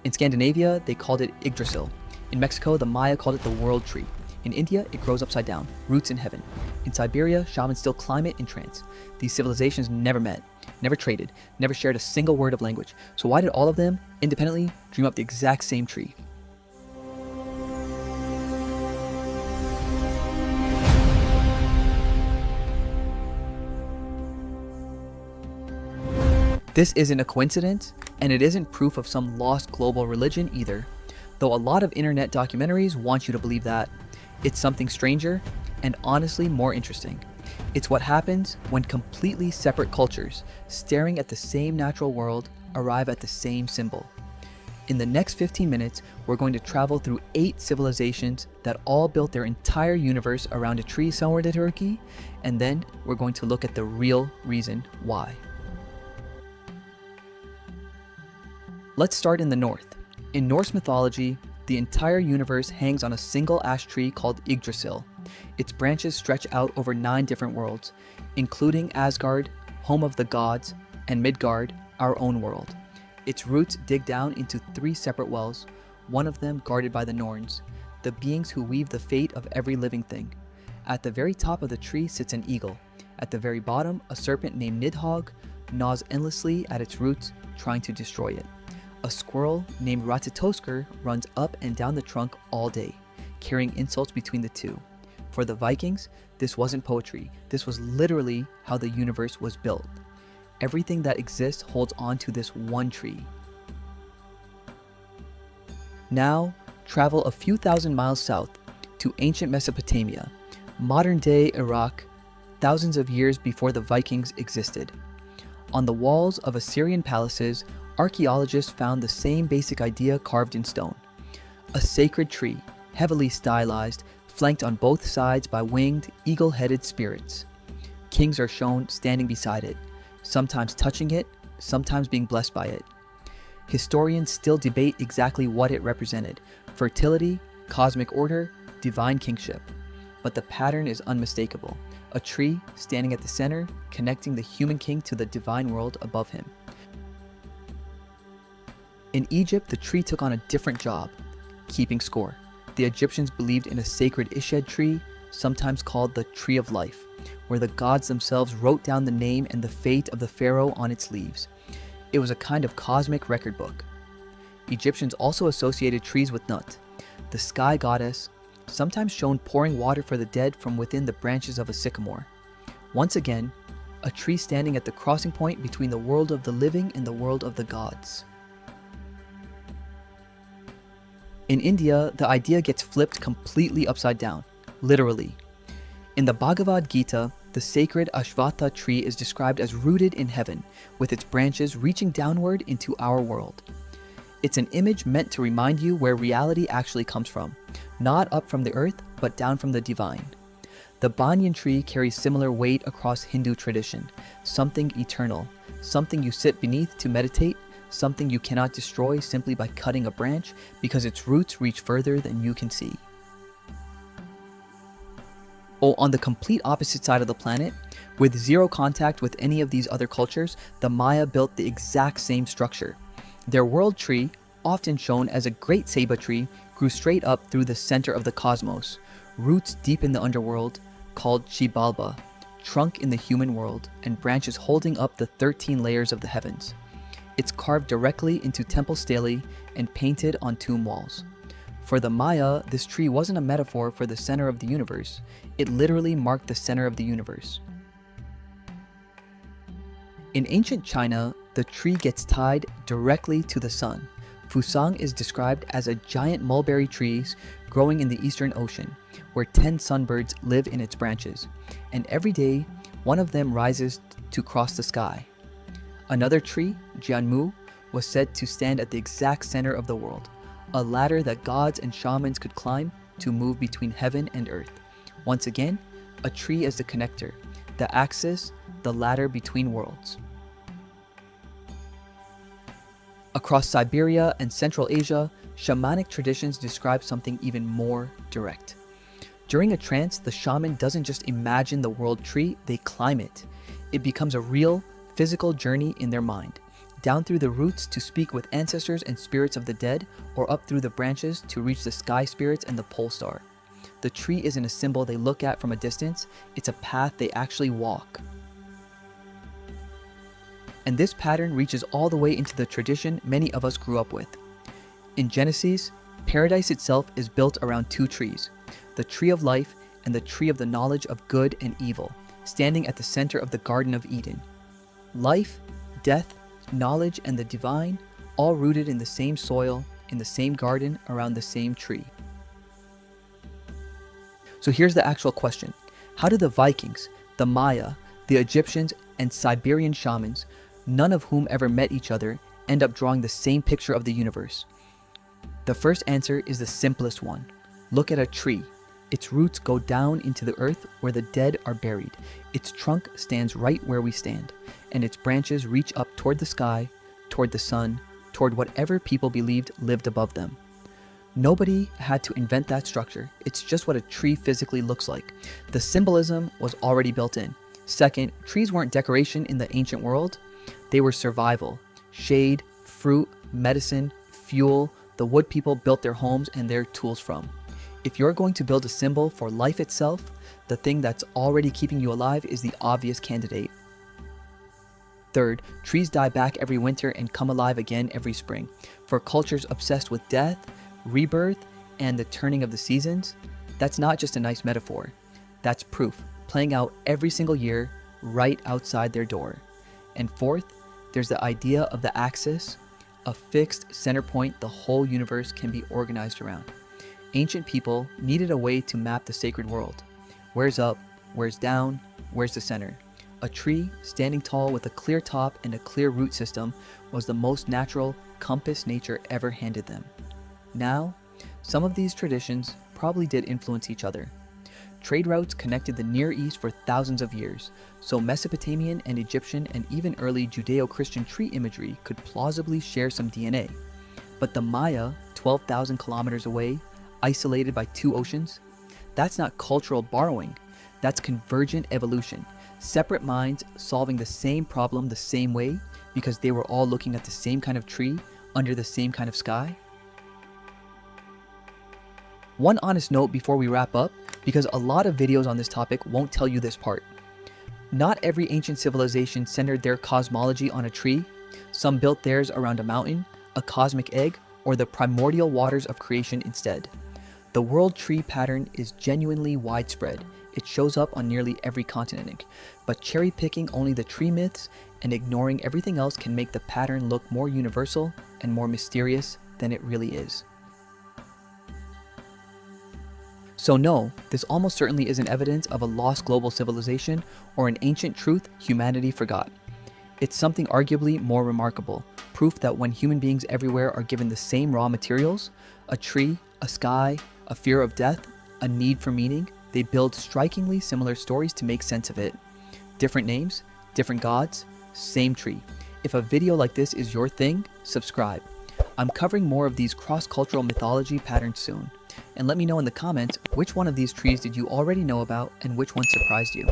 In Scandinavia, they called it yggdrasil. In Mexico, the Maya called it the world tree. In India, it grows upside down, roots in heaven. In Siberia, shamans still climb it in trance. These civilizations never met, never traded, never shared a single word of language. So why did all of them, independently, dream up the exact same tree? This isn't a coincidence, and it isn't proof of some lost global religion either, though a lot of internet documentaries want you to believe that. It's something stranger, and honestly more interesting. It's what happens when completely separate cultures, staring at the same natural world, arrive at the same symbol. In the next 15 minutes, we're going to travel through 8 civilizations that all built their entire universe around a tree somewhere in Turkey, and then we're going to look at the real reason why. Let's start in the north. In Norse mythology, the entire universe hangs on a single ash tree called Yggdrasil. Its branches stretch out over 9 different worlds, including Asgard, home of the gods, and Midgard, our own world. Its roots dig down into 3 separate wells, one of them guarded by the Norns, the beings who weave the fate of every living thing. At the very top of the tree sits an eagle. At the very bottom, a serpent named Nidhogg gnaws endlessly at its roots, trying to destroy it. A squirrel named Ratatoskr runs up and down the trunk all day, carrying insults between the two. For the Vikings, this wasn't poetry. This was literally how the universe was built. Everything that exists holds on to this one tree. Now, travel a few thousand miles south to ancient Mesopotamia, modern-day Iraq, thousands of years before the Vikings existed. On the walls of Assyrian palaces, archaeologists found the same basic idea carved in stone. A sacred tree, heavily stylized, flanked on both sides by winged, eagle-headed spirits. Kings are shown standing beside it, sometimes touching it, sometimes being blessed by it. Historians still debate exactly what it represented: fertility, cosmic order, divine kingship. But the pattern is unmistakable. A tree standing at the center, connecting the human king to the divine world above him. In Egypt, the tree took on a different job: keeping score. The Egyptians believed in a sacred Ished tree, sometimes called the Tree of Life, where the gods themselves wrote down the name and the fate of the pharaoh on its leaves. It was a kind of cosmic record book. Egyptians also associated trees with Nut, the sky goddess, sometimes shown pouring water for the dead from within the branches of a sycamore. Once again, a tree standing at the crossing point between the world of the living and the world of the gods. In India, the idea gets flipped completely upside down, literally. In the Bhagavad Gita, the sacred Ashvatha tree is described as rooted in heaven, with its branches reaching downward into our world. It's an image meant to remind you where reality actually comes from, not up from the earth, but down from the divine. The banyan tree carries similar weight across Hindu tradition, something eternal, something you sit beneath to meditate, something you cannot destroy simply by cutting a branch because its roots reach further than you can see. Oh, on the complete opposite side of the planet, with zero contact with any of these other cultures, the Maya built the exact same structure. Their world tree, often shown as a great ceiba tree, grew straight up through the center of the cosmos, roots deep in the underworld, called Xibalba, trunk in the human world, and branches holding up the 13 layers of the heavens. It's carved directly into temple stelae and painted on tomb walls. For the Maya, this tree wasn't a metaphor for the center of the universe. It literally marked the center of the universe. In ancient China, the tree gets tied directly to the sun. Fusang is described as a giant mulberry tree growing in the Eastern Ocean, where 10 sunbirds live in its branches, and every day, one of them rises to cross the sky. Another tree, Jianmu, was said to stand at the exact center of the world, a ladder that gods and shamans could climb to move between heaven and earth. Once again, a tree as the connector, the axis, the ladder between worlds. Across Siberia and Central Asia, shamanic traditions describe something even more direct. During a trance, the shaman doesn't just imagine the world tree, they climb it. It becomes a real, physical journey in their mind. down through the roots to speak with ancestors and spirits of the dead, or up through the branches to reach the sky spirits and the pole star. The tree isn't a symbol they look at from a distance, it's a path they actually walk. And this pattern reaches all the way into the tradition many of us grew up with. In Genesis, paradise itself is built around two trees, the tree of life and the tree of the knowledge of good and evil, standing at the center of the Garden of Eden. Life, death, knowledge, and the divine, all rooted in the same soil, in the same garden, around the same tree. So here's the actual question. How did the Vikings, the Maya, the Egyptians, and Siberian shamans, none of whom ever met each other, end up drawing the same picture of the universe? The first answer is the simplest one. Look at a tree. Its roots go down into the earth where the dead are buried. Its trunk stands right where we stand, and its branches reach up toward the sky, toward the sun, toward whatever people believed lived above them. Nobody had to invent that structure. It's just what a tree physically looks like. The symbolism was already built in. Second, trees weren't decoration in the ancient world. They were survival. Shade, fruit, medicine, fuel, the wood people built their homes and their tools from. If you're going to build a symbol for life itself, the thing that's already keeping you alive is the obvious candidate. Third, trees die back every winter and come alive again every spring. For cultures obsessed with death, rebirth, and the turning of the seasons, that's not just a nice metaphor. That's proof, playing out every single year, right outside their door. And fourth, there's the idea of the axis, a fixed center point the whole universe can be organized around. Ancient people needed a way to map the sacred world. Where's up? Where's down? Where's the center? A tree standing tall with a clear top and a clear root system was the most natural compass nature ever handed them. Now, some of these traditions probably did influence each other. Trade routes connected the Near East for thousands of years, so Mesopotamian and Egyptian and even early judeo-christian tree imagery could plausibly share some DNA. But the Maya, 12,000 kilometers away, isolated by two oceans, that's not cultural borrowing, that's convergent evolution. Separate minds solving the same problem the same way because they were all looking at the same kind of tree under the same kind of sky. One honest note before we wrap up, because a lot of videos on this topic won't tell you this part. Not every ancient civilization centered their cosmology on a tree. Some built theirs around a mountain, a cosmic egg, or the primordial waters of creation instead. The world tree pattern is genuinely widespread. It shows up on nearly every continent, but cherry-picking only the tree myths and ignoring everything else can make the pattern look more universal and more mysterious than it really is. So no, this almost certainly isn't evidence of a lost global civilization or an ancient truth humanity forgot. It's something arguably more remarkable, proof that when human beings everywhere are given the same raw materials, a tree, a sky, a fear of death, a need for meaning, they build strikingly similar stories to make sense of it. Different names, different gods, same tree. If a video like this is your thing, subscribe. I'm covering more of these cross-cultural mythology patterns soon. And let me know in the comments which one of these trees did you already know about and which one surprised you.